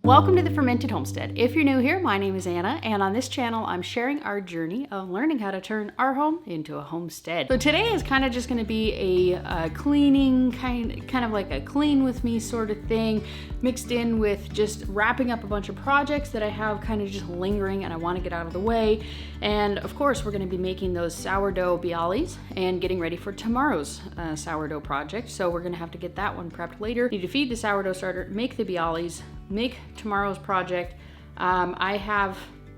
Welcome to the Fermented Homestead. If you're new here, my name is Anna, and on this channel, I'm sharing our journey of learning how to turn our home into a homestead. So today is kind of just going to be a cleaning, kind of like a clean with me sort of thing, mixed in with just wrapping up a bunch of projects that I have kind of just lingering and I want to get out of the way. And of course, we're going to be making those sourdough bialys and getting ready for tomorrow's sourdough project. So we're going to have to get that one prepped later. Need to feed the sourdough starter, make the bialys, make tomorrow's project. I have,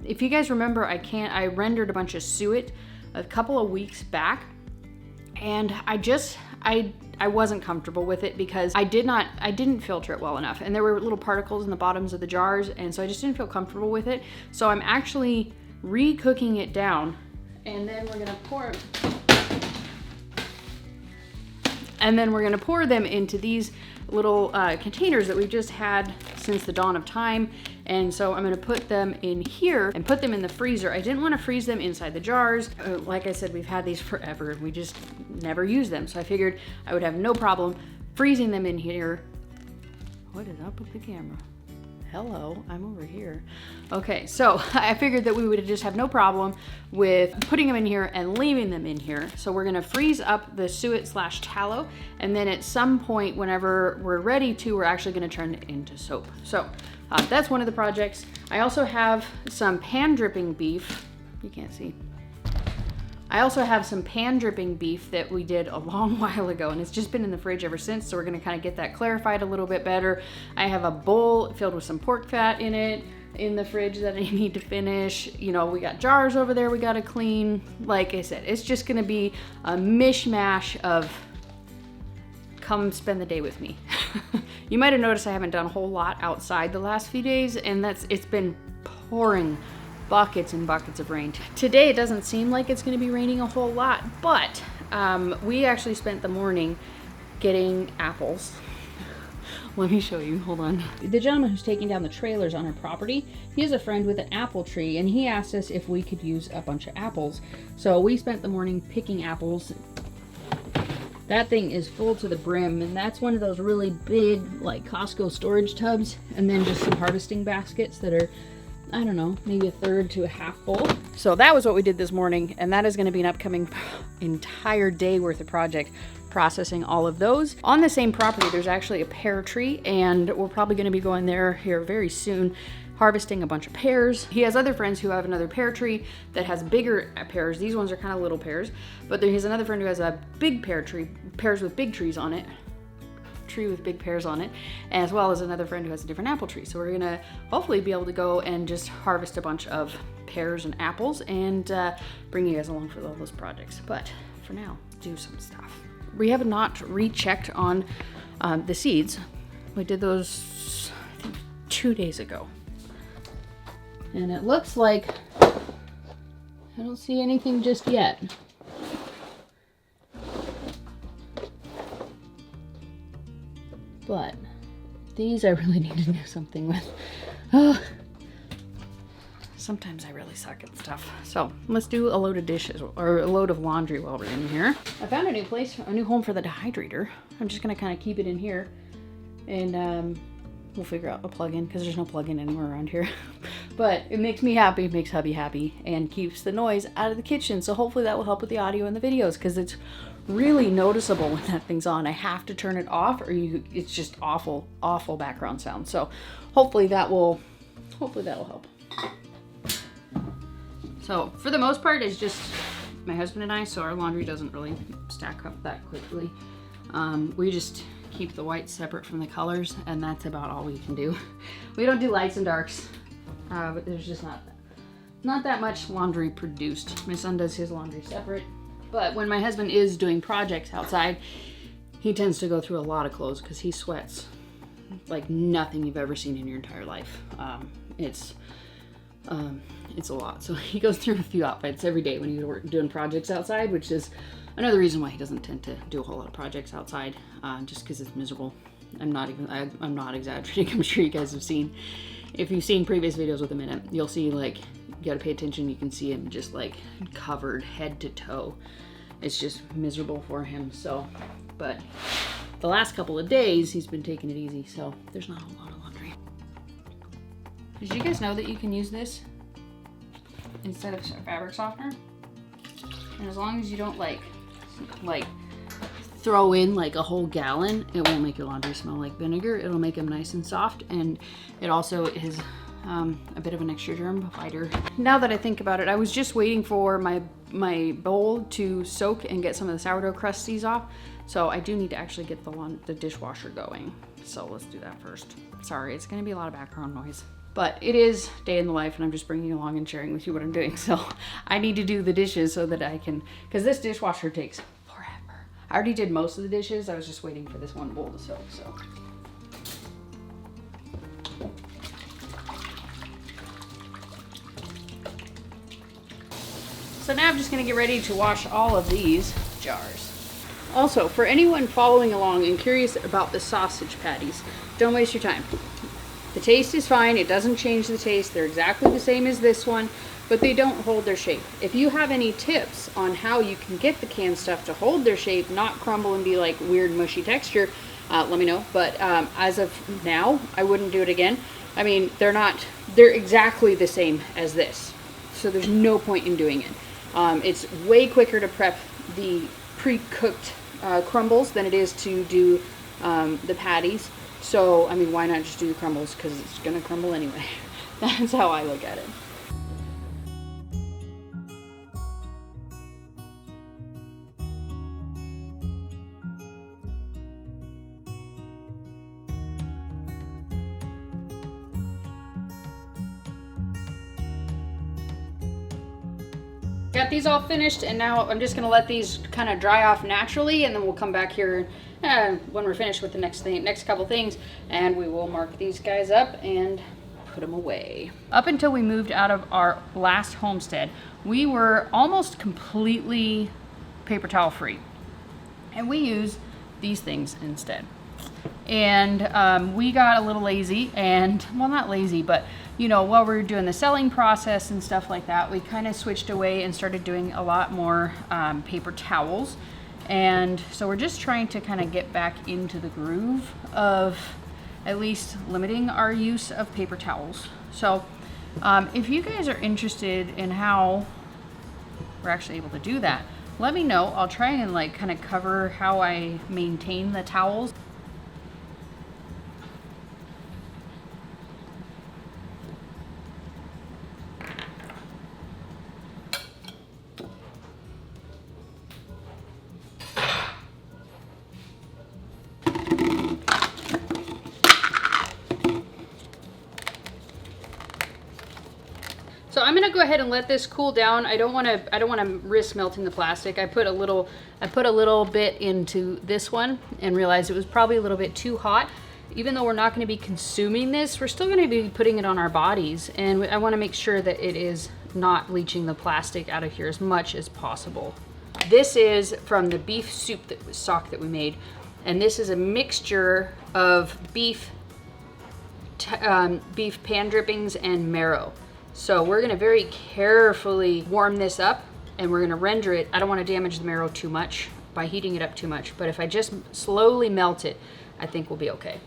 if you guys remember, I rendered a bunch of suet a couple of weeks back, and I wasn't comfortable with it because I didn't filter it well enough, and there were little particles in the bottoms of the jars, and so I just didn't feel comfortable with it. So I'm actually re-cooking it down, and then we're gonna pour them into these little containers that we've just had since the dawn of time. And so I'm gonna put them in here and put them in the freezer. I didn't wanna freeze them inside the jars. Like I said, we've had these forever and we just never use them. So I figured I would have no problem freezing them in here. What is up with the camera? Hello, I'm over here. Okay, so I figured that we would just have no problem with putting them in here and leaving them in here. So we're gonna freeze up the suet / tallow, and then at some point, whenever we're ready to, we're actually gonna turn it into soap. So that's one of the projects. I also have some pan dripping beef. You can't see. I also have some pan dripping beef that we did a long while ago, and it's just been in the fridge ever since, so we're gonna kind of get that clarified a little bit better. I have a bowl filled with some pork fat in it in the fridge that I need to finish. You know, we got jars over there we gotta clean. Like I said, it's just gonna be a mishmash of come spend the day with me. You might have noticed I haven't done a whole lot outside the last few days, and it's been pouring buckets and buckets of rain. Today it doesn't seem like it's going to be raining a whole lot, but we actually spent the morning getting apples. Let me show you, hold on. The gentleman who's taking down the trailers on our property, he has a friend with an apple tree, and he asked us if we could use a bunch of apples. So we spent the morning picking apples. That thing is full to the brim, and that's one of those really big, like Costco storage tubs, and then just some harvesting baskets that are, I don't know, maybe a third to a half full. So that was what we did this morning, and that is going to be an upcoming entire day worth of project, processing all of those. On the same property, there's actually a pear tree, and we're probably going to be going there here very soon, harvesting a bunch of pears. He has other friends who have another pear tree that has bigger pears. These ones are kind of little pears, but there is another friend who has a big pear tree, pears with big trees on it. Tree with big pears on it, as well as another friend who has a different apple tree. So we're gonna hopefully be able to go and just harvest a bunch of pears and apples and bring you guys along for all those projects. But for now, do some stuff. We have not rechecked on the seeds. We did those, I think, 2 days ago. And it looks like I don't see anything just yet. But these I really need to do something with. Oh, sometimes I really suck at stuff. So let's do a load of dishes or a load of laundry while we're in here. I found a new place, a new home for the dehydrator. I'm just gonna kind of keep it in here, and we'll figure out a plug-in because there's no plug-in anywhere around here. But it makes me happy, makes hubby happy, and keeps the noise out of the kitchen. So hopefully that will help with the audio and the videos, because it's really noticeable when that thing's on. I have to turn it off, or it's just awful background sound. So hopefully that'll help. So for the most part, it's just my husband and I, so our laundry doesn't really stack up that quickly. We just keep the whites separate from the colors, and that's about all we can do. We don't do lights and darks, but there's just not that much laundry produced. My son does his laundry separate. But when my husband is doing projects outside, he tends to go through a lot of clothes because he sweats like nothing you've ever seen in your entire life. It's a lot. So he goes through a few outfits every day when he's doing projects outside, which is another reason why he doesn't tend to do a whole lot of projects outside, just because it's miserable. I'm not exaggerating. I'm sure you guys have seen, if you've seen previous videos with him in it, you'll see, like, you gotta pay attention. You can see him just like covered head to toe. It's just miserable for him. So, but the last couple of days he's been taking it easy, so there's not a lot of laundry. Did you guys know that you can use this instead of fabric softener? And as long as you don't like throw in like a whole gallon, it won't make your laundry smell like vinegar. It'll make them nice and soft, and it also is a bit of an extra germ fighter. Now that I think about it, I was just waiting for my bowl to soak and get some of the sourdough crusties off. So I do need to actually get the dishwasher going. So let's do that first. Sorry, it's gonna be a lot of background noise. But it is day in the life, and I'm just bringing you along and sharing with you what I'm doing. So I need to do the dishes so that I can, because this dishwasher takes forever. I already did most of the dishes. I was just waiting for this one bowl to soak, so. So now I'm just gonna get ready to wash all of these jars. Also, for anyone following along and curious about the sausage patties, don't waste your time. The taste is fine, it doesn't change the taste. They're exactly the same as this one, but they don't hold their shape. If you have any tips on how you can get the canned stuff to hold their shape, not crumble and be like weird mushy texture, let me know. But as of now, I wouldn't do it again. I mean, they're exactly the same as this. So there's no point in doing it. It's way quicker to prep the pre-cooked crumbles than it is to do the patties. So, I mean, why not just do the crumbles, because it's gonna crumble anyway. That's how I look at it. Got these all finished, and now I'm just gonna let these kind of dry off naturally, and then we'll come back here when we're finished with the next couple things, and we will mark these guys up and put them away. Up until we moved out of our last homestead, we were almost completely paper towel free, and we use these things instead. And we got a little lazy, and well, not lazy, but you know, while we were doing the selling process and stuff like that, we kind of switched away and started doing a lot more paper towels. And so we're just trying to kind of get back into the groove of at least limiting our use of paper towels. So if you guys are interested in how we're actually able to do that, let me know. I'll try and like kind of cover how I maintain the towels. So I'm gonna go ahead and let this cool down. I don't want to risk melting the plastic. I put a little bit into this one and realized it was probably a little bit too hot. Even though we're not going to be consuming this, we're still going to be putting it on our bodies, and I want to make sure that it is not leaching the plastic out of here as much as possible. This is from the beef soup stock that we made, and this is a mixture of beef pan drippings and marrow. So we're gonna very carefully warm this up, and we're gonna render it. I don't wanna damage the marrow too much by heating it up too much, but if I just slowly melt it, I think we'll be okay.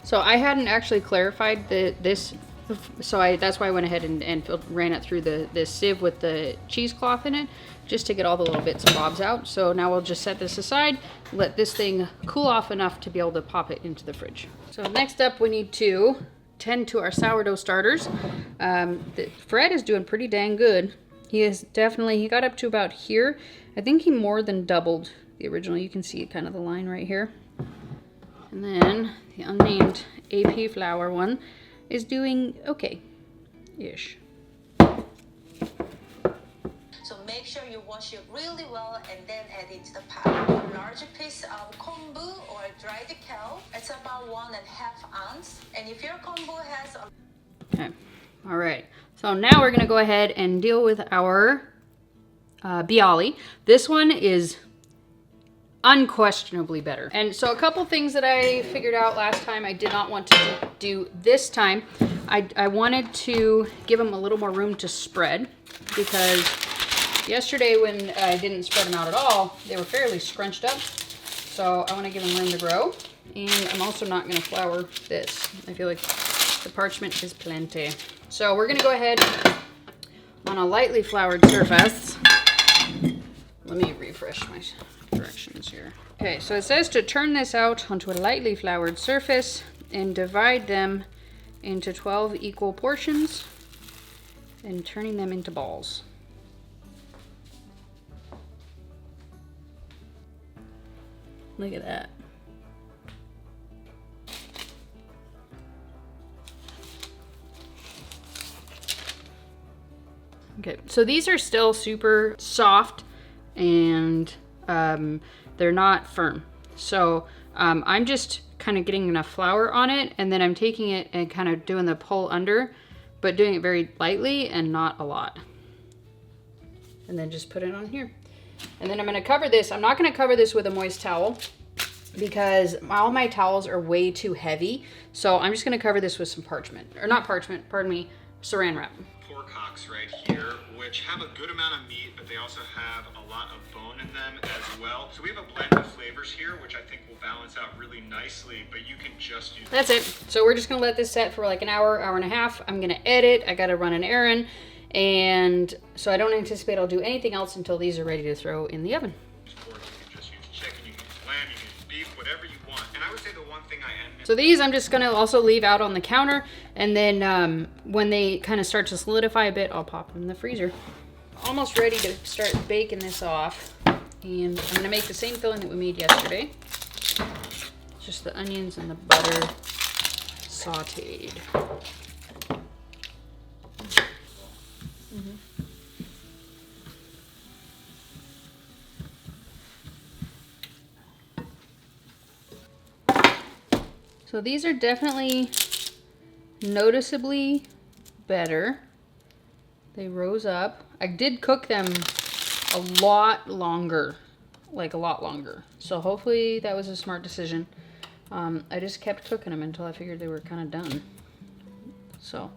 So I hadn't actually clarified this, so that's why I went ahead and ran it through this sieve with the cheesecloth in it, just to get all the little bits and bobs out. So now we'll just set this aside, let this thing cool off enough to be able to pop it into the fridge. So next up, we need to tend to our sourdough starters. Fred is doing pretty dang good. He got up to about here. I think he more than doubled the original. You can see kind of the line right here. And then the unnamed AP flour one is doing okay-ish. So make sure you wash it really well and then add it to the pot. A larger piece of kombu or dried kale. It's about 1.5 ounces. And if your combo has a... Okay, all right. So now we're gonna go ahead and deal with our Bialy. This one is unquestionably better. And so a couple things that I figured out last time I did not want to do this time. I wanted to give them a little more room to spread, because yesterday when I didn't spread them out at all, they were fairly scrunched up. So I want to give them room to grow. And I'm also not going to flour this. I feel like the parchment is plenty. So we're going to go ahead on a lightly floured surface. Let me refresh my directions here. Okay, so it says to turn this out onto a lightly floured surface and divide them into 12 equal portions and turning them into balls. Look at that. Okay, so these are still super soft and they're not firm. So I'm just kind of getting enough flour on it, and then I'm taking it and kind of doing the pull under, but doing it very lightly and not a lot. And then just put it on here. And then I'm gonna cover this. I'm not gonna cover this with a moist towel because all my towels are way too heavy. So I'm just gonna cover this with some parchment, or not parchment, pardon me, saran wrap. Pork hocks right here, which have a good amount of meat, but they also have a lot of bone in them as well. So we have a blend of flavors here, which I think will balance out really nicely, but you can just use... That's it. So we're just gonna let this set for like an hour, hour and a half. I'm gonna edit, I gotta run an errand, and so I don't anticipate I'll do anything else until these are ready to throw in the oven. Or you can just use chicken, you can use lamb, you can use beef, whatever you want. And I would say the one thing I am... So these I'm just gonna also leave out on the counter, and then when they kind of start to solidify a bit, I'll pop them in the freezer. Almost ready to start baking this off. And I'm gonna make the same filling that we made yesterday. Just the onions and the butter sauteed. So these are definitely noticeably better. They rose up. I did cook them a lot longer, like a lot longer. So hopefully that was a smart decision. I just kept cooking them until I figured they were kind of done. So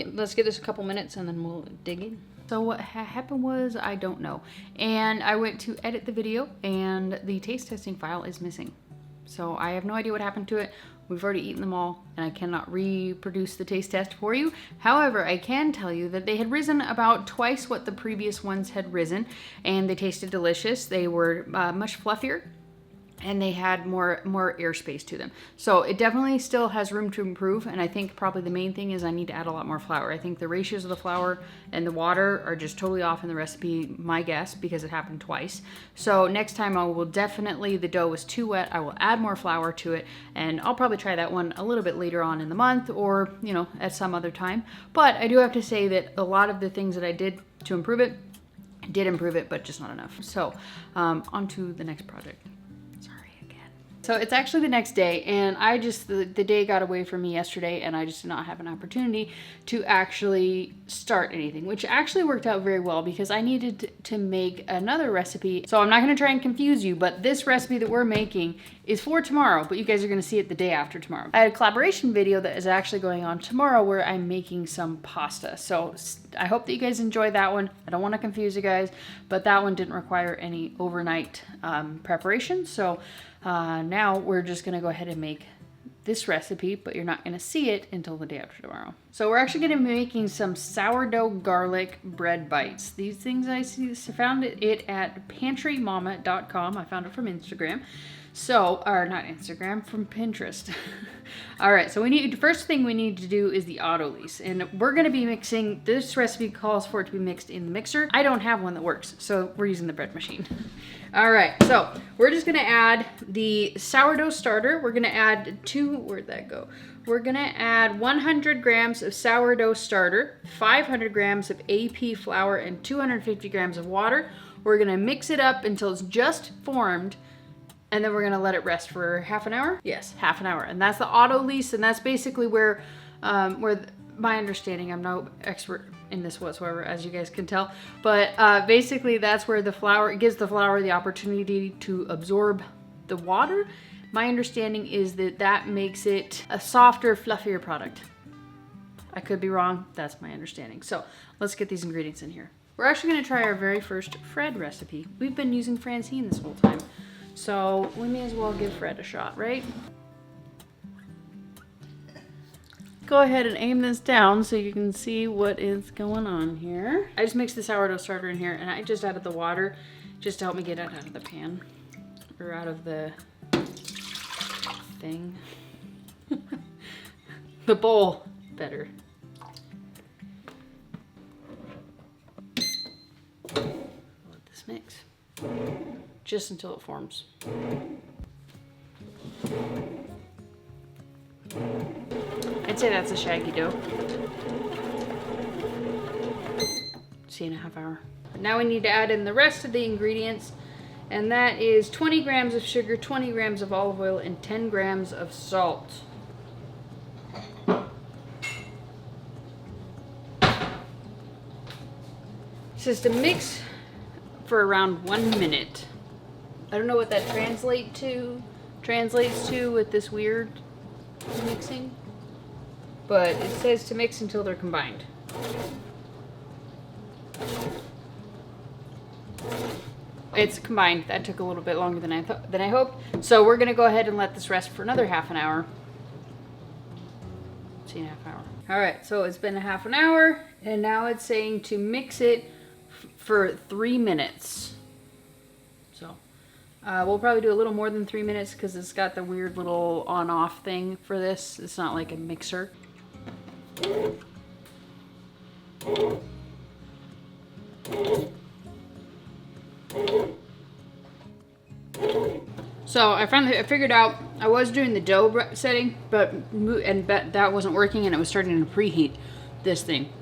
let's give this a couple minutes and then we'll dig in. So what happened was, I don't know. And I went to edit the video and the taste testing file is missing. So I have no idea what happened to it. We've already eaten them all and I cannot reproduce the taste test for you. However, I can tell you that they had risen about twice what the previous ones had risen, and they tasted delicious. They were much fluffier and they had more airspace to them. So it definitely still has room to improve, and I think probably the main thing is I need to add a lot more flour. I think the ratios of the flour and the water are just totally off in the recipe, my guess, because it happened twice. So next time I will definitely, the dough was too wet, I will add more flour to it, and I'll probably try that one a little bit later on in the month, or you know, at some other time. But I do have to say that a lot of the things that I did to improve it, did improve it, but just not enough. So on to the next project. So it's actually the next day, and I just, the day got away from me yesterday, and I just did not have an opportunity to actually start anything, which actually worked out very well because I needed to make another recipe. So I'm not gonna try and confuse you, but this recipe that we're making is for tomorrow, but you guys are gonna see it the day after tomorrow. I had a collaboration video that is actually going on tomorrow where I'm making some pasta. So I hope that you guys enjoy that one. I don't wanna confuse you guys, but that one didn't require any overnight preparation. So now we're just gonna go ahead and make this recipe, but you're not gonna see it until the day after tomorrow. So we're actually gonna be making some sourdough garlic bread bites. These things I found it at pantrymama.com. I found it from Instagram. So, or not Instagram, from Pinterest. All right, so first thing we need to do is the autolyse, and we're gonna be mixing, this recipe calls for it to be mixed in the mixer. I don't have one that works, so we're using the bread machine. All right, so we're just gonna add the sourdough starter. We're gonna add where'd that go? We're gonna add 100 grams of sourdough starter, 500 grams of AP flour, and 250 grams of water. We're gonna mix it up until it's just formed, And then we're gonna let it rest for half an hour? Yes, half an hour. And that's the auto lease, and that's basically where my understanding, I'm no expert in this whatsoever, as you guys can tell, but basically that's where the flour, it gives the flour the opportunity to absorb the water. My understanding is that that makes it a softer, fluffier product. I could be wrong, that's my understanding. So let's get these ingredients in here. We're actually gonna try our very first Fred recipe. We've been using Francine this whole time, so we may as well give Fred a shot, right? Go ahead and aim this down so you can see what is going on here. I just mixed the sourdough starter in here, and I just added the water just to help me get it out of the pan, or out of the thing. The bowl, better. Let this mix just until it forms. I'd say that's a shaggy dough. 2.5 hours. Now we need to add in the rest of the ingredients, and that is 20 grams of sugar, 20 grams of olive oil, and 10 grams of salt. This is to mix for around 1 minute. I don't know what that translates to with this weird mixing, but it says to mix until they're combined. It's combined. That took a little bit longer than I hoped. So we're gonna go ahead and let this rest for another half an hour. 2.5 hours. All right, so it's been a half an hour, and now it's saying to mix it for 3 minutes. So we'll probably do a little more than 3 minutes because it's got the weird little on-off thing for this. It's not like a mixer. So I figured out I was doing the dough setting, but that wasn't working, and it was starting to preheat this thing.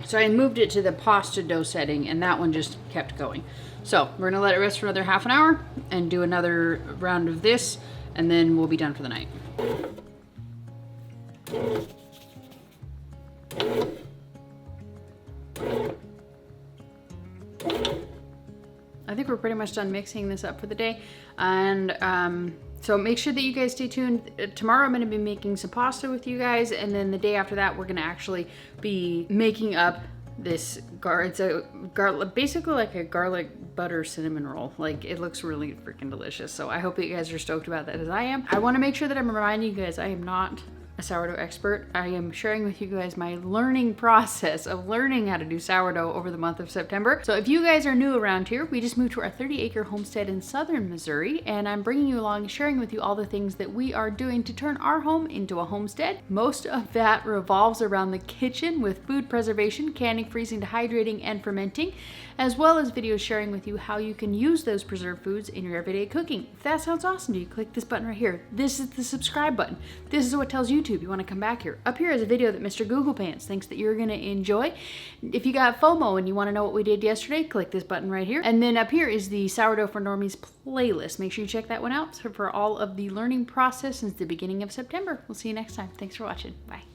So I moved it to the pasta dough setting, and that one just kept going. So we're gonna let it rest for another half an hour and do another round of this, and then we'll be done for the night. I think we're pretty much done mixing this up for the day, and so make sure that you guys stay tuned. Tomorrow I'm going to be making some pasta with you guys, and then the day after that we're going to actually be making up this basically like a garlic butter cinnamon roll. Like, it looks really freaking delicious. So I hope that you guys are stoked about that as I am. I want to make sure that I'm reminding you guys I am not a sourdough expert. I am sharing with you guys my learning process of learning how to do sourdough over the month of September. So if you guys are new around here, we just moved to our 30-acre homestead in southern Missouri, and I'm bringing you along, sharing with you all the things that we are doing to turn our home into a homestead. Most of that revolves around the kitchen with food preservation, canning, freezing, dehydrating, and fermenting, as well as videos sharing with you how you can use those preserved foods in your everyday cooking. If that sounds awesome to you, click this button right here. This is the subscribe button. This is what tells YouTube you want to come back here. Up here is a video that Mr. Google Pants thinks that you're going to enjoy. If you got FOMO and you want to know what we did yesterday, click this button right here. And then up here is the Sourdough for Normies playlist. Make sure you check that one out for all of the learning process since the beginning of September. We'll see you next time. Thanks for watching. Bye.